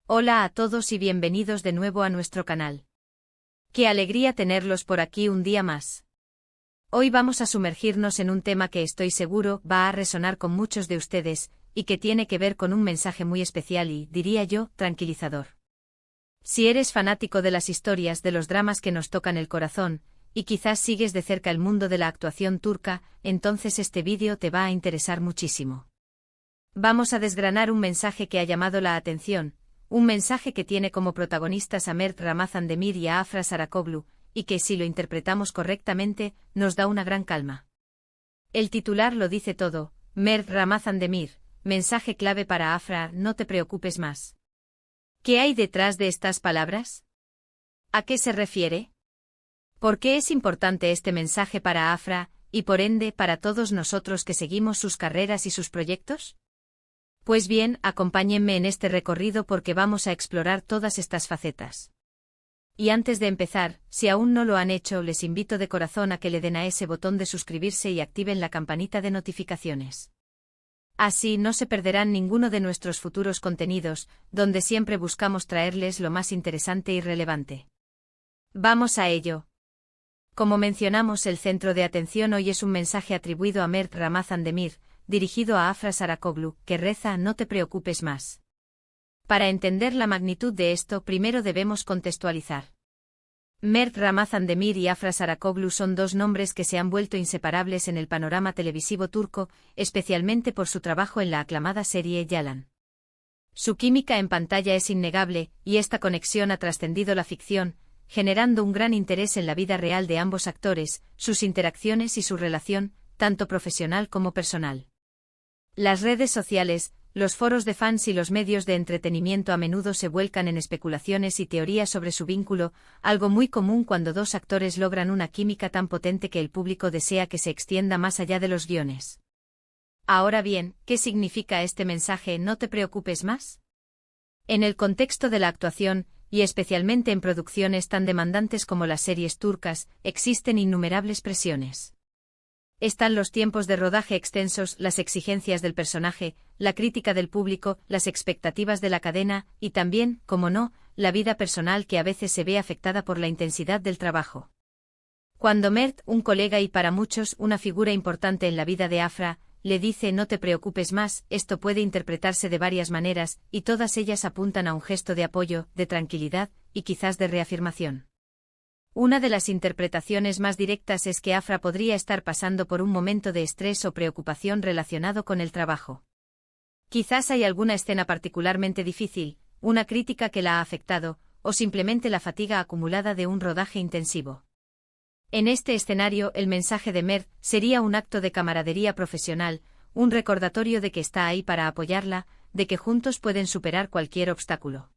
Hola a todos y bienvenidos de nuevo a nuestro canal. Qué alegría tenerlos por aquí un día más. Hoy vamos a sumergirnos en un tema que estoy seguro va a resonar con muchos de ustedes, y que tiene que ver con un mensaje muy especial y, diría yo, tranquilizador. Si eres fanático de las historias de los dramas que nos tocan el corazón, y quizás sigues de cerca el mundo de la actuación turca, entonces este vídeo te va a interesar muchísimo. Vamos a desgranar un mensaje que ha llamado la atención, un mensaje que tiene como protagonistas a Mert Ramazan Demir y a Afra Saracoglu, y que si lo interpretamos correctamente, nos da una gran calma. El titular lo dice todo: Mert Ramazan Demir, mensaje clave para Afra, no te preocupes más. ¿Qué hay detrás de estas palabras? ¿A qué se refiere? ¿Por qué es importante este mensaje para Afra, y por ende para todos nosotros que seguimos sus carreras y sus proyectos? Pues bien, acompáñenme en este recorrido porque vamos a explorar todas estas facetas. Y antes de empezar, si aún no lo han hecho, les invito de corazón a que le den a ese botón de suscribirse y activen la campanita de notificaciones. Así no se perderán ninguno de nuestros futuros contenidos, donde siempre buscamos traerles lo más interesante y relevante. Vamos a ello. Como mencionamos, el centro de atención hoy es un mensaje atribuido a Mert Ramazan Demir, dirigido a Afra Saracoglu, que reza: no te preocupes más. Para entender la magnitud de esto, primero debemos contextualizar. Mert Ramazan Demir y Afra Saracoglu son dos nombres que se han vuelto inseparables en el panorama televisivo turco, especialmente por su trabajo en la aclamada serie Yalan. Su química en pantalla es innegable, y esta conexión ha trascendido la ficción, generando un gran interés en la vida real de ambos actores, sus interacciones y su relación, tanto profesional como personal. Las redes sociales, los foros de fans y los medios de entretenimiento a menudo se vuelcan en especulaciones y teorías sobre su vínculo, algo muy común cuando dos actores logran una química tan potente que el público desea que se extienda más allá de los guiones. Ahora bien, ¿qué significa este mensaje: no te preocupes más? En el contexto de la actuación, y especialmente en producciones tan demandantes como las series turcas, existen innumerables presiones. Están los tiempos de rodaje extensos, las exigencias del personaje, la crítica del público, las expectativas de la cadena, y también, como no, la vida personal que a veces se ve afectada por la intensidad del trabajo. Cuando Mert, un colega y para muchos una figura importante en la vida de Afra, le dice no te preocupes más, esto puede interpretarse de varias maneras, y todas ellas apuntan a un gesto de apoyo, de tranquilidad, y quizás de reafirmación. Una de las interpretaciones más directas es que Afra podría estar pasando por un momento de estrés o preocupación relacionado con el trabajo. Quizás hay alguna escena particularmente difícil, una crítica que la ha afectado, o simplemente la fatiga acumulada de un rodaje intensivo. En este escenario, el mensaje de Mert sería un acto de camaradería profesional, un recordatorio de que está ahí para apoyarla, de que juntos pueden superar cualquier obstáculo.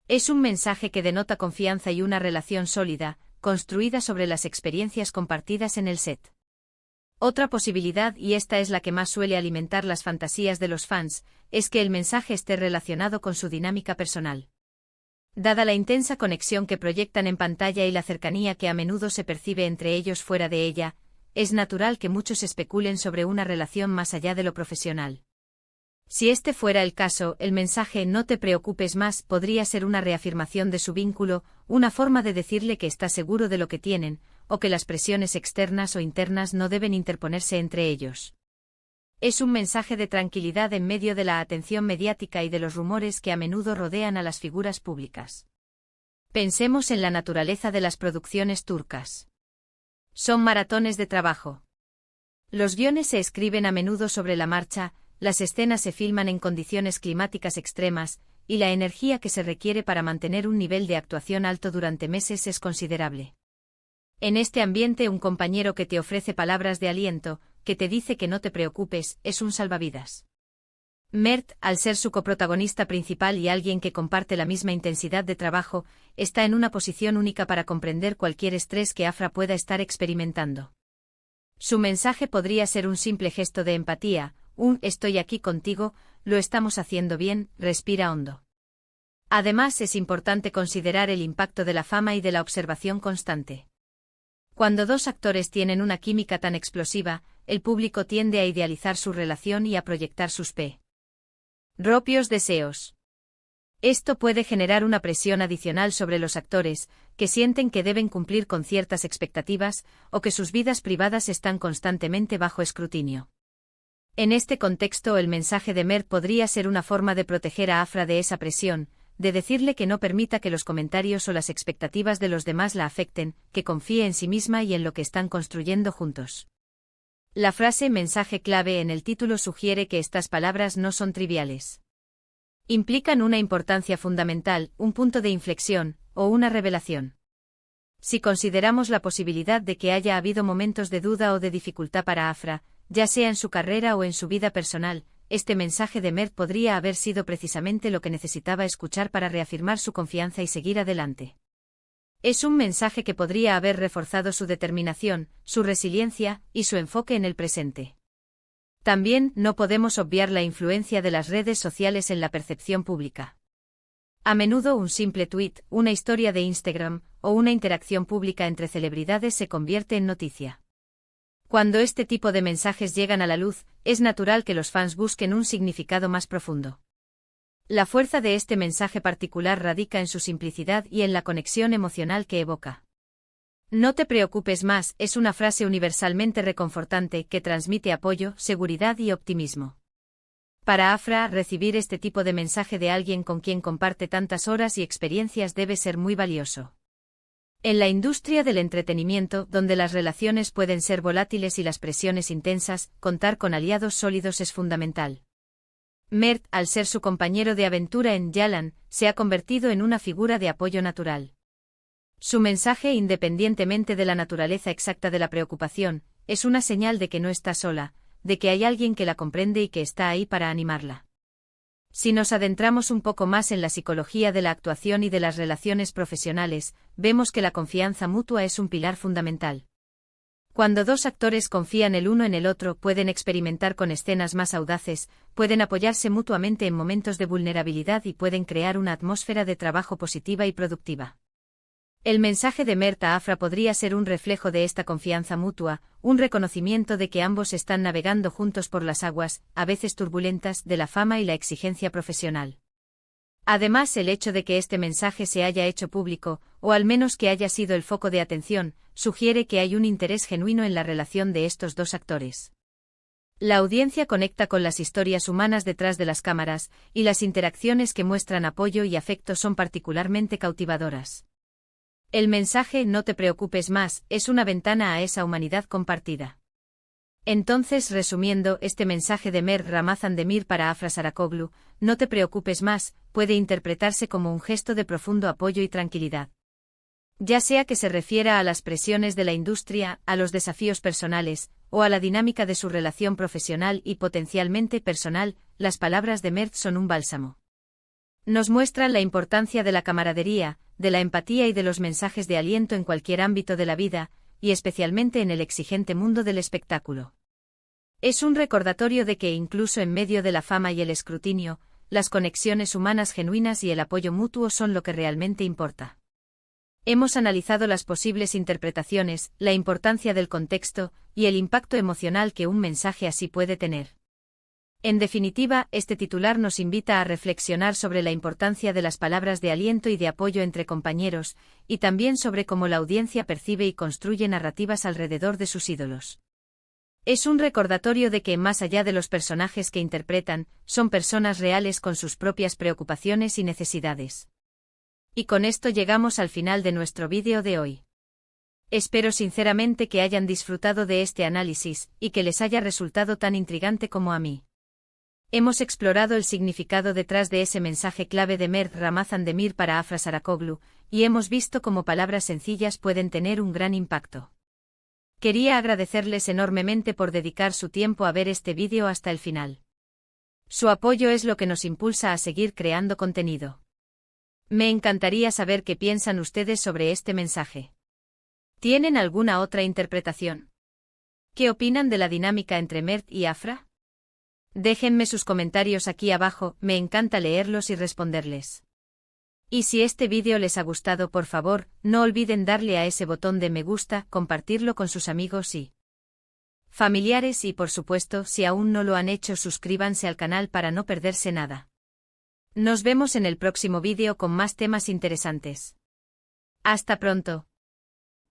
Es un mensaje que denota confianza y una relación sólida, construida sobre las experiencias compartidas en el set. Otra posibilidad, y esta es la que más suele alimentar las fantasías de los fans, es que el mensaje esté relacionado con su dinámica personal. Dada la intensa conexión que proyectan en pantalla y la cercanía que a menudo se percibe entre ellos fuera de ella, es natural que muchos especulen sobre una relación más allá de lo profesional. Si este fuera el caso, el mensaje no te preocupes más podría ser una reafirmación de su vínculo, una forma de decirle que está seguro de lo que tienen, o que las presiones externas o internas no deben interponerse entre ellos. Es un mensaje de tranquilidad en medio de la atención mediática y de los rumores que a menudo rodean a las figuras públicas. Pensemos en la naturaleza de las producciones turcas. Son maratones de trabajo. Los guiones se escriben a menudo sobre la marcha, las escenas se filman en condiciones climáticas extremas, y la energía que se requiere para mantener un nivel de actuación alto durante meses es considerable. En este ambiente, un compañero que te ofrece palabras de aliento, que te dice que no te preocupes, es un salvavidas. Mert, al ser su coprotagonista principal y alguien que comparte la misma intensidad de trabajo, está en una posición única para comprender cualquier estrés que Afra pueda estar experimentando. Su mensaje podría ser un simple gesto de empatía, un estoy aquí contigo, lo estamos haciendo bien, respira hondo. Además, es importante considerar el impacto de la fama y de la observación constante. Cuando dos actores tienen una química tan explosiva, el público tiende a idealizar su relación y a proyectar sus propios deseos. Esto puede generar una presión adicional sobre los actores, que sienten que deben cumplir con ciertas expectativas, o que sus vidas privadas están constantemente bajo escrutinio. En este contexto, el mensaje de Mert podría ser una forma de proteger a Afra de esa presión, de decirle que no permita que los comentarios o las expectativas de los demás la afecten, que confíe en sí misma y en lo que están construyendo juntos. La frase mensaje clave en el título sugiere que estas palabras no son triviales. Implican una importancia fundamental, un punto de inflexión, o una revelación. Si consideramos la posibilidad de que haya habido momentos de duda o de dificultad para Afra, ya sea en su carrera o en su vida personal, este mensaje de Mert podría haber sido precisamente lo que necesitaba escuchar para reafirmar su confianza y seguir adelante. Es un mensaje que podría haber reforzado su determinación, su resiliencia y su enfoque en el presente. También no podemos obviar la influencia de las redes sociales en la percepción pública. A menudo un simple tuit, una historia de Instagram o una interacción pública entre celebridades se convierte en noticia. Cuando este tipo de mensajes llegan a la luz, es natural que los fans busquen un significado más profundo. La fuerza de este mensaje particular radica en su simplicidad y en la conexión emocional que evoca. No te preocupes más es una frase universalmente reconfortante que transmite apoyo, seguridad y optimismo. Para Afra, recibir este tipo de mensaje de alguien con quien comparte tantas horas y experiencias debe ser muy valioso. En la industria del entretenimiento, donde las relaciones pueden ser volátiles y las presiones intensas, contar con aliados sólidos es fundamental. Mert, al ser su compañero de aventura en Yalan, se ha convertido en una figura de apoyo natural. Su mensaje, independientemente de la naturaleza exacta de la preocupación, es una señal de que no está sola, de que hay alguien que la comprende y que está ahí para animarla. Si nos adentramos un poco más en la psicología de la actuación y de las relaciones profesionales, vemos que la confianza mutua es un pilar fundamental. Cuando dos actores confían el uno en el otro, pueden experimentar con escenas más audaces, pueden apoyarse mutuamente en momentos de vulnerabilidad y pueden crear una atmósfera de trabajo positiva y productiva. El mensaje de Mert a Afra podría ser un reflejo de esta confianza mutua, un reconocimiento de que ambos están navegando juntos por las aguas, a veces turbulentas, de la fama y la exigencia profesional. Además, el hecho de que este mensaje se haya hecho público, o al menos que haya sido el foco de atención, sugiere que hay un interés genuino en la relación de estos dos actores. La audiencia conecta con las historias humanas detrás de las cámaras, y las interacciones que muestran apoyo y afecto son particularmente cautivadoras. El mensaje "no te preocupes más" es una ventana a esa humanidad compartida. Entonces, resumiendo, este mensaje de Mert Ramazan-Demir para Afra Saracoglu, "no te preocupes más", puede interpretarse como un gesto de profundo apoyo y tranquilidad. Ya sea que se refiera a las presiones de la industria, a los desafíos personales, o a la dinámica de su relación profesional y potencialmente personal, las palabras de Mert son un bálsamo. Nos muestran la importancia de la camaradería, de la empatía y de los mensajes de aliento en cualquier ámbito de la vida, y especialmente en el exigente mundo del espectáculo. Es un recordatorio de que incluso en medio de la fama y el escrutinio, las conexiones humanas genuinas y el apoyo mutuo son lo que realmente importa. Hemos analizado las posibles interpretaciones, la importancia del contexto, y el impacto emocional que un mensaje así puede tener. En definitiva, este titular nos invita a reflexionar sobre la importancia de las palabras de aliento y de apoyo entre compañeros, y también sobre cómo la audiencia percibe y construye narrativas alrededor de sus ídolos. Es un recordatorio de que, más allá de los personajes que interpretan, son personas reales con sus propias preocupaciones y necesidades. Y con esto llegamos al final de nuestro vídeo de hoy. Espero sinceramente que hayan disfrutado de este análisis, y que les haya resultado tan intrigante como a mí. Hemos explorado el significado detrás de ese mensaje clave de Mert Ramazan-Demir para Afra Saracoglu, y hemos visto cómo palabras sencillas pueden tener un gran impacto. Quería agradecerles enormemente por dedicar su tiempo a ver este vídeo hasta el final. Su apoyo es lo que nos impulsa a seguir creando contenido. Me encantaría saber qué piensan ustedes sobre este mensaje. ¿Tienen alguna otra interpretación? ¿Qué opinan de la dinámica entre Mert y Afra? Déjenme sus comentarios aquí abajo, me encanta leerlos y responderles. Y si este vídeo les ha gustado, por favor, no olviden darle a ese botón de me gusta, compartirlo con sus amigos y familiares y, por supuesto, si aún no lo han hecho, suscríbanse al canal para no perderse nada. Nos vemos en el próximo vídeo con más temas interesantes. Hasta pronto.